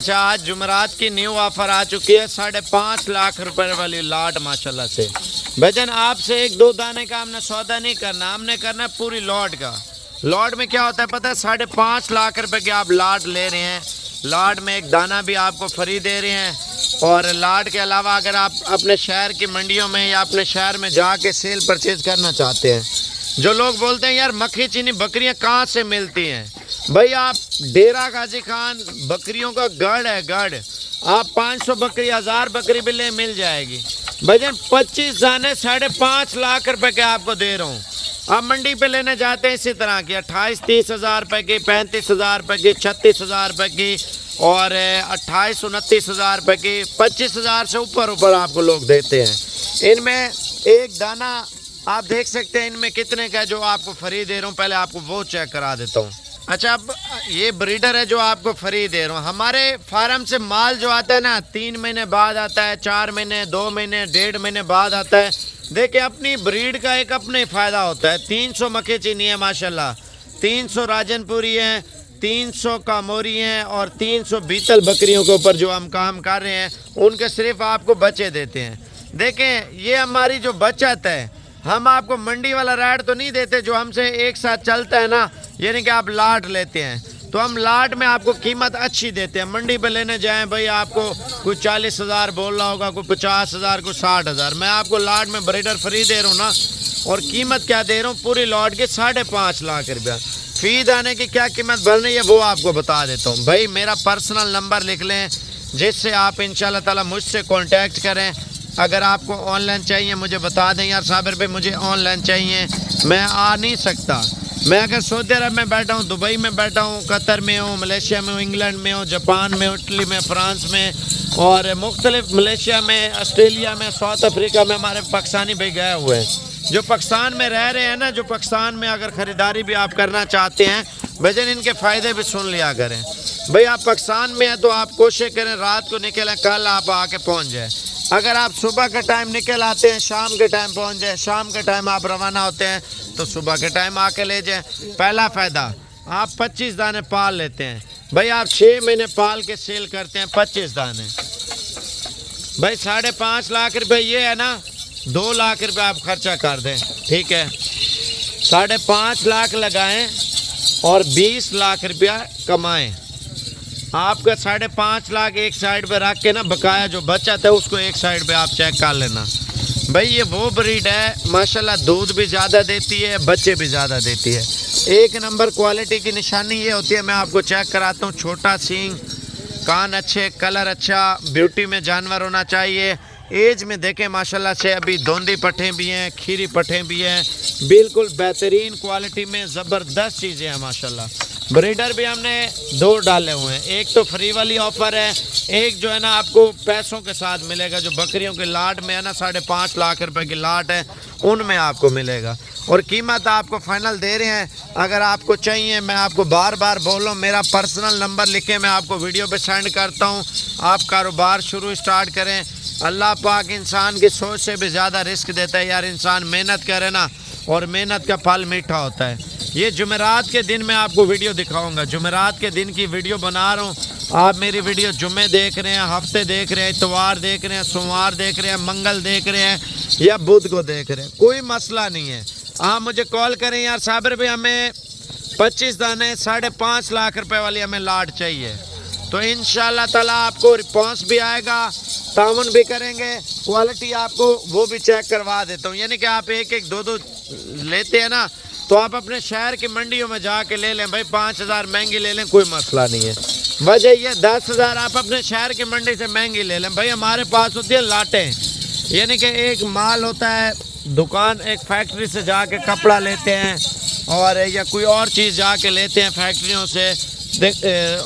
अच्छा, आज जुमरात की न्यू ऑफर आ चुकी है 5.5 लाख रुपए वाली लॉट माशाल्लाह से। भजन आपसे एक दो दाने का हमने सौदा नहीं करना, हमने करना है पूरी लॉट का। लॉट में क्या होता है पता है, 5.5 लाख रुपए की आप लॉट ले रहे हैं। लॉट में एक दाना भी आपको फ्री दे रहे हैं। और लॉट के अलावा अगर आप अपने शहर की मंडियों में या अपने शहर में जाके सेल परचेज करना चाहते हैं, जो लोग बोलते हैं यार मक्खी चीनी बकरियां कहाँ से मिलती हैं, भाई आप डेरा गाजी खान बकरियों का गढ़ है, गढ़। आप 500 बकरी 1000 बकरी भी ले मिल जाएगी। भजन 25 दाने 5.5 लाख रुपए के आपको दे रहा हूँ। आप मंडी पे लेने जाते हैं इसी तरह की 28-30 हज़ार रुपए की, 35 हज़ार रुपए की, 36 हज़ार रुपए की और 28-29 हज़ार रुपए की, 25 हज़ार से ऊपर आपको लोग देते हैं। इनमें एक दाना आप देख सकते हैं इनमें कितने का जो आपको फ्री दे रहा हूँ, पहले आपको वो चेक करा देता हूँ। अच्छा, अब ये ब्रीडर है जो आपको फ्री दे रहा हूँ। हमारे फार्म से माल जो आता है ना 3 महीने बाद आता है, 4 महीने, 2 महीने, 1.5 महीने बाद आता है। देखिए अपनी ब्रीड का एक अपने फ़ायदा होता है। 300 मक्खी चीनी है माशाल्लाह, 300 राजनपुरी हैं, 300 कामोरी हैं और 300 बीतल बकरियों के ऊपर जो हम काम कर रहे हैं उनके सिर्फ आपको बच्चे देते हैं। देखें ये हमारी जो बचत है, हम आपको मंडी वाला रेट तो नहीं देते जो हमसे एक साथ चलता है ना, यानी कि आप लाट लेते हैं तो हम लाट में आपको कीमत अच्छी देते हैं। मंडी पे लेने जाएं भाई आपको कोई 40 हज़ार बोल रहा होगा, कोई 50 हज़ार, कोई 60 हज़ार। मैं आपको लाट में ब्रीडर फ्री दे रहा हूँ ना, और कीमत क्या दे रहा हूँ पूरी लॉट की 5.5 लाख रुपया। फी दाने की क्या कीमत बढ़ रही है वो आपको बता देता हूँ। भाई मेरा पर्सनल नंबर लिख लें जिससे आप इंशाल्लाह ताला मुझसे कॉन्टैक्ट करें। अगर आपको ऑनलाइन चाहिए मुझे बता दें यार साबिर भाई मुझे ऑनलाइन चाहिए, मैं आ नहीं सकता। मैं अगर सऊदी अरब में बैठा हूँ, दुबई में बैठा हूँ, कतर में हूँ, मलेशिया में हूँ, इंग्लैंड में हूँ, जापान में, इटली में, फ्रांस में और मुख्तलिफ मलेशिया में, ऑस्ट्रेलिया में, साउथ अफ्रीका में हमारे पाकिस्तानी भाई गए हुए हैं जो पाकिस्तान में रह रहे हैं ना। जो पाकिस्तान में अगर ख़रीदारी भी आप करना चाहते हैं भजन इनके फ़ायदे भी सुन लिया करें। भाई आप पाकिस्तान में हैं तो आप कोशिश करें रात को निकलें, कल आप आके पहुँच जाए। अगर आप सुबह के टाइम निकल आते हैं शाम के टाइम पहुंच जाए, शाम के टाइम आप रवाना होते हैं तो सुबह के टाइम आके ले जाएं। पहला फ़ायदा, आप 25 दाने पाल लेते हैं। भाई आप 6 महीने पाल के सेल करते हैं 25 दाने। भाई 5.5 लाख रुपए ये है ना, 2 लाख रुपए आप खर्चा कर दें, ठीक है। 5.5 लाख लगाएं और 20 लाख रुपया कमाएं। आपका 5.5 लाख एक साइड पे रख के ना, बकाया जो बचत है उसको एक साइड पे आप चेक कर लेना। भाई ये वो ब्रीड है माशाल्लाह, दूध भी ज़्यादा देती है, बच्चे भी ज़्यादा देती है। एक नंबर क्वालिटी की निशानी ये होती है, मैं आपको चेक कराता हूँ। छोटा सींग, कान अच्छे, कलर अच्छा, ब्यूटी में जानवर होना चाहिए। एज में देखें माशाल्लाह से अभी धोंदी पट्ठे भी हैं, खीरी पट्ठे भी हैं, बिल्कुल बेहतरीन क्वालिटी में ज़बरदस्त चीज़ें हैं माशाल्लाह। ब्रीडर भी हमने 2 डाले हुए हैं, एक तो फ्री वाली ऑफ़र है, एक जो है ना आपको पैसों के साथ मिलेगा। जो बकरियों के लाट में है ना 5.5 लाख रुपए की लाट है उनमें आपको मिलेगा और कीमत आपको फाइनल दे रहे हैं। अगर आपको चाहिए, मैं आपको बार बार बोल रहा हूँ, मेरा पर्सनल नंबर लिखे, मैं आपको वीडियो पे सेंड करता हूँ। आप कारोबार शुरू स्टार्ट करें। अल्लाह पाक इंसान की सोच से भी ज़्यादा रिस्क देता है यार। इंसान मेहनत करे ना और मेहनत का फल मीठा होता है। ये जुमेरात के दिन मैं आपको वीडियो दिखाऊंगा, जुमेरात के दिन की वीडियो बना रहा हूँ। आप मेरी वीडियो जुम्मे देख रहे हैं, हफ्ते देख रहे हैं, इतवार देख रहे हैं, सोमवार देख रहे हैं, मंगल देख रहे हैं या बुध को देख रहे हैं, कोई मसला नहीं है। आप मुझे कॉल करें यार साबिर भाई हमें 25 दाने 5.5 लाख रुपए वाली हमें लाट चाहिए, तो इंशाल्लाह ताला आपको रिस्पॉन्स भी आएगा, ताउन भी करेंगे, क्वालिटी आपको वो भी चेक करवा देता हूँ। यानी कि आप एक एक दो दो लेते हैं ना तो आप अपने शहर की मंडियों में जाके ले लें। भाई 5,000 महंगी ले लें, कोई मसला नहीं है। वजह ये 10,000 आप अपने शहर की मंडी से महंगी ले लें। भाई हमारे पास होती है लाटें, यानी कि एक माल होता है, दुकान एक फैक्ट्री से जाके कपड़ा लेते हैं और या कोई और चीज़ जाके लेते हैं फैक्ट्रियों से,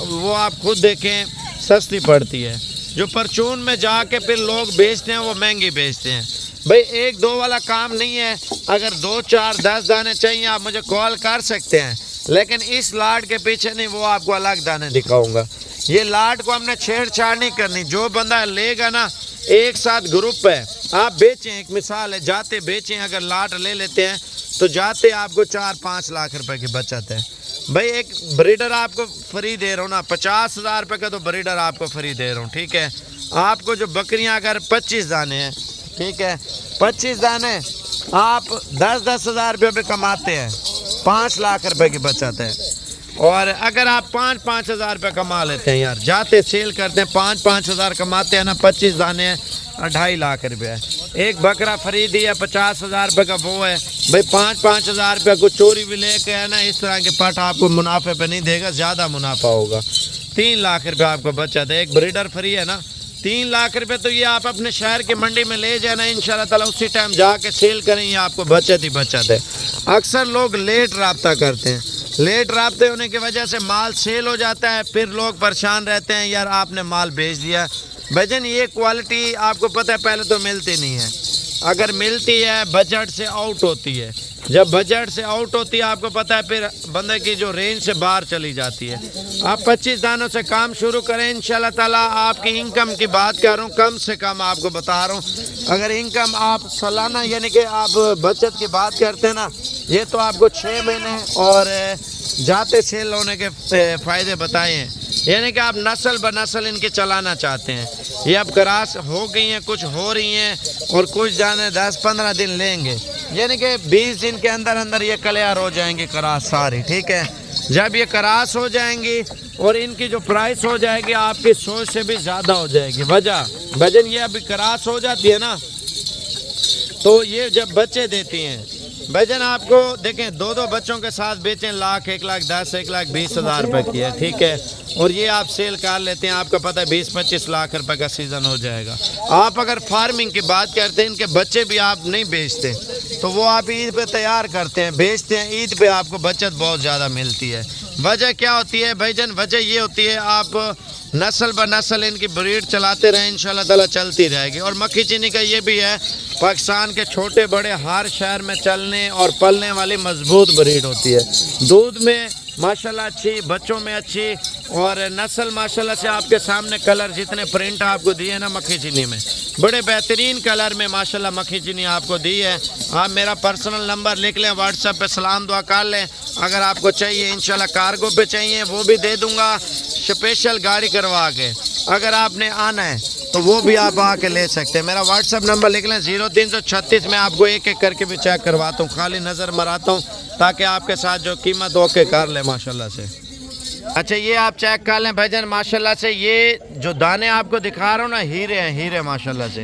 वो आप खुद देखें सस्ती पड़ती है। जो परचून में जाके फिर लोग बेचते हैं वो महंगी बेचते हैं। भाई 1-2 वाला काम नहीं है। अगर 2, 4, 10 दाने चाहिए आप मुझे कॉल कर सकते हैं, लेकिन इस लाट के पीछे नहीं, वो आपको अलग दाने दिखाऊंगा। ये लाट को हमने छेड़छाड़ नहीं करनी। जो बंदा लेगा ना, एक साथ ग्रुप है, आप बेचें। एक मिसाल है, जाते बेचें, अगर लाट ले लेते हैं तो जाते आपको 4-5 लाख रुपए की बचत है। भाई एक ब्रीडर आपको फ्री दे रहा हूँ ना, 50,000 रुपये का तो ब्रीडर आपको फ्री दे रहा हूँ, ठीक है। आपको जो बकरियाँ अगर 25 दाने हैं, ठीक है, 25 दाने आप 10-10 हज़ार रुपये पे कमाते हैं, 5 लाख रुपए की बचत है। और अगर आप 5-5 हज़ार रुपये कमा लेते हैं यार, जाते सेल करते हैं 5-5 हज़ार कमाते हैं ना, 25 दाने हैं 2.5 लाख रुपये। एक बकरा खरीदी है 50,000 रुपये का, वो है भाई 5-5 हज़ार रुपये को चोरी भी लेके है ना, इस तरह के पट आपको मुनाफे पे नहीं देगा, ज़्यादा मुनाफा होगा। 3 लाख रुपये आपको बचत है, एक ब्रीडर फ्री है ना, 3 लाख रुपये। तो ये आप अपने शहर की मंडी में ले जाना इंशाल्लाह ताला, उसी टाइम जाके सेल करें, ये आपको बचत ही बचत है। अक्सर लोग लेट रब्ता करते हैं, लेट रब्ते होने की वजह से माल सेल हो जाता है, फिर लोग परेशान रहते हैं यार आपने माल बेच दिया। भाईजान ये क्वालिटी आपको पता है पहले तो मिलती नहीं है, अगर मिलती है बजट से आउट होती है, जब बजट से आउट होती है आपको पता है फिर बंदे की जो रेंज से बाहर चली जाती है। आप 25 दानों से काम शुरू करें इंशाल्लाह ताला। आपकी इनकम की बात कर रहा हूँ, कम से कम आपको बता रहा हूँ, अगर इनकम आप सालाना यानी कि आप बचत की बात करते हैं ना, ये तो आपको 6 महीने और जाते सेल होने के फ़ायदे बताए हैं। यानी कि आप नस्ल ब नस्ल इनके चलाना चाहते हैं, ये अब क्रॉस हो गई हैं, कुछ हो रही हैं और कुछ जाने 10-15 दिन लेंगे, यानी कि 20 दिन के अंदर अंदर ये क्लियर हो जाएंगी क्रॉस सारी, ठीक है। जब ये क्रॉस हो जाएंगी और इनकी जो प्राइस हो जाएगी आपकी सोच से भी ज़्यादा हो जाएगी। वजन ये अभी क्रॉस हो जाती है ना, तो ये जब बच्चे देती हैं भाईजान आपको देखें 2-2 बच्चों के साथ बेचें, लाख 1,10,000 1,20,000 रुपये की है, ठीक है। और ये आप सेल कर लेते हैं, आपको पता है 20-25 लाख रुपए का सीज़न हो जाएगा। आप अगर फार्मिंग की बात करते हैं, इनके बच्चे भी आप नहीं बेचते तो वो आप ईद पे तैयार करते हैं, बेचते हैं, ईद पे आपको बचत बहुत ज़्यादा मिलती है। वजह क्या होती है भाईजान? वजह ये होती है आप नस्ल ब नस्ल इनकी ब्रीड चलाते रहें, इंशाल्लाह ताला चलती रहेगी। और मक्खी चीनी का ये भी है, पाकिस्तान के छोटे बड़े हर शहर में चलने और पलने वाली मजबूत ब्रीड होती है। दूध में माशाल्लाह अच्छी, बच्चों में अच्छी, और नस्ल माशाल्लाह से आपके सामने कलर जितने प्रिंट आपको दिए ना मक्खी चीनी में, बड़े बेहतरीन कलर में माशाल्लाह मक्खी चीनी आपको दी है। आप मेरा पर्सनल नंबर लिख लें, व्हाट्सएप पे सलाम दुआ कर लें। अगर आपको चाहिए इंशाल्लाह कार्गो पे चाहिए वो भी दे दूंगा, स्पेशल गाड़ी करवा के। अगर आपने आना है तो वो भी आप आके ले सकते हैं। मेरा व्हाट्सएप नंबर लिख लें 0336। मैं आपको एक एक करके भी चेक करवाता हूँ, खाली नज़र मराता हूँ ताकि आपके साथ जो कीमत ओके कर ले माशाल्लाह से। अच्छा ये आप चेक कर लें भाईजान, माशाल्लाह से ये जो दाने आपको दिखा रहा हूँ ना, हीरे हैं, हीरे माशाल्लाह से।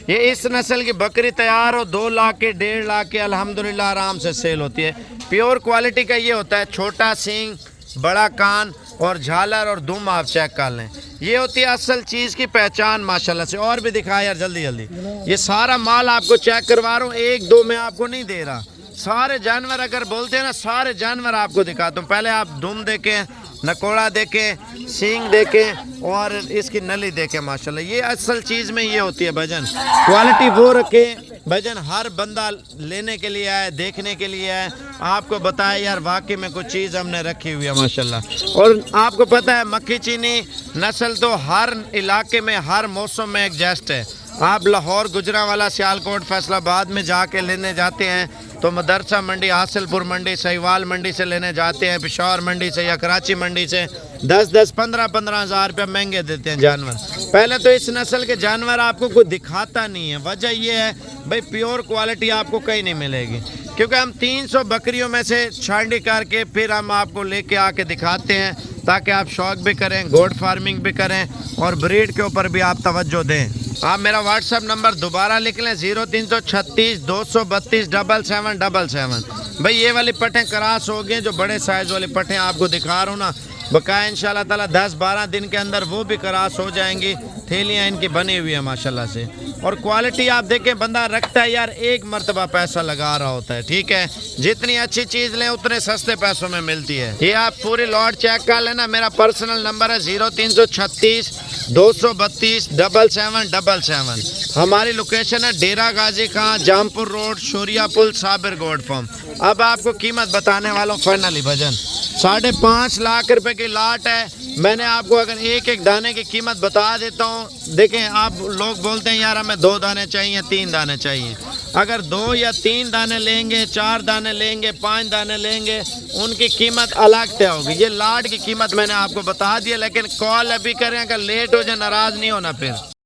ये इस नस्ल की बकरी तैयार हो 2 लाख के 1.5 लाख के अल्हम्दुलिल्लाह आराम से सेल होती है। प्योर क्वालिटी का ये होता है, छोटा सींग, बड़ा कान और झालर और दुम आप चेक कर लें, ये होती है असल चीज़ की पहचान माशाल्लाह से। और भी दिखाया यार जल्दी जल्दी, ये सारा माल आपको चेक करवा रहा हूँ, 1-2 में आपको नहीं दे रहा, सारे जानवर अगर बोलते हैं ना, सारे जानवर आपको दिखाता हूँ। पहले आप दुम देखें, नकोड़ा देखें, सींग देखें और इसकी नली देखें माशाल्लाह। ये असल चीज़ में ये होती है भजन, क्वालिटी वो रखें भजन। हर बंदा लेने के लिए आए, देखने के लिए आए, आपको बताए यार वाकई में कुछ चीज़ हमने रखी हुई है माशाल्लाह। और आपको पता है मक्खी चीनी नस्ल तो हर इलाके में हर मौसम में एडजस्ट है। आप लाहौर, गुजरांवाला, सियालकोट, फैसलाबाद में जाके लेने जाते हैं तो मदरसा मंडी, हासिलपुर मंडी, सहीवाल मंडी से लेने जाते हैं, पेशावर मंडी से या कराची मंडी से 10-10, 15-15 हज़ार रुपये महंगे देते हैं जानवर। पहले तो इस नस्ल के जानवर आपको कोई दिखाता नहीं है, वजह यह है भाई प्योर क्वालिटी आपको कहीं नहीं मिलेगी, क्योंकि हम 300 बकरियों में से छांडी करके फिर हम आपको लेके आके दिखाते हैं ताकि आप शौक भी करें, गोट फार्मिंग भी करें और ब्रीड के ऊपर भी आप तवज्जो दें। आप मेरा व्हाट्सएप नंबर दोबारा लिख लें 0336 232 7777। भाई ये वाली पटें क्रॉस हो गई, जो बड़े साइज़ वाली पटें आपको दिखा रहा हूँ ना, बकाया इंशाल्लाह ताला 10-12 दिन के अंदर वो भी क्रॉस हो जाएंगी। थैलियाँ इनकी बनी हुई है माशाल्लाह से। और क्वालिटी आप देखें, बंदा रखता है यार एक मरतबा पैसा लगा रहा होता है, ठीक है। जितनी अच्छी चीज़ लें उतने सस्ते पैसों में मिलती है। ये आप पूरी लॉट चेक कर लेना। मेरा पर्सनल नंबर है 0336 232 7777। हमारी लोकेशन है डेरा गाजी खां, जामपुर रोड, शोरिया पुल, साबिर गोड फार्म। अब आपको कीमत बताने वाला हूँ फाइनली भजन, 5.5 लाख रुपए की लाट है। मैंने आपको अगर एक एक दाने की कीमत बता देता हूँ। देखें, आप लोग बोलते हैं यार हमें 2 दाने चाहिए, 3 दाने चाहिए। अगर 2 या 3 दाने लेंगे, 4 दाने लेंगे, 5 दाने लेंगे, उनकी कीमत अलग तय होगी। ये लाट की कीमत मैंने आपको बता दी है, लेकिन कॉल अभी करें, अगर लेट हो जाए नाराज़ नहीं होना फिर।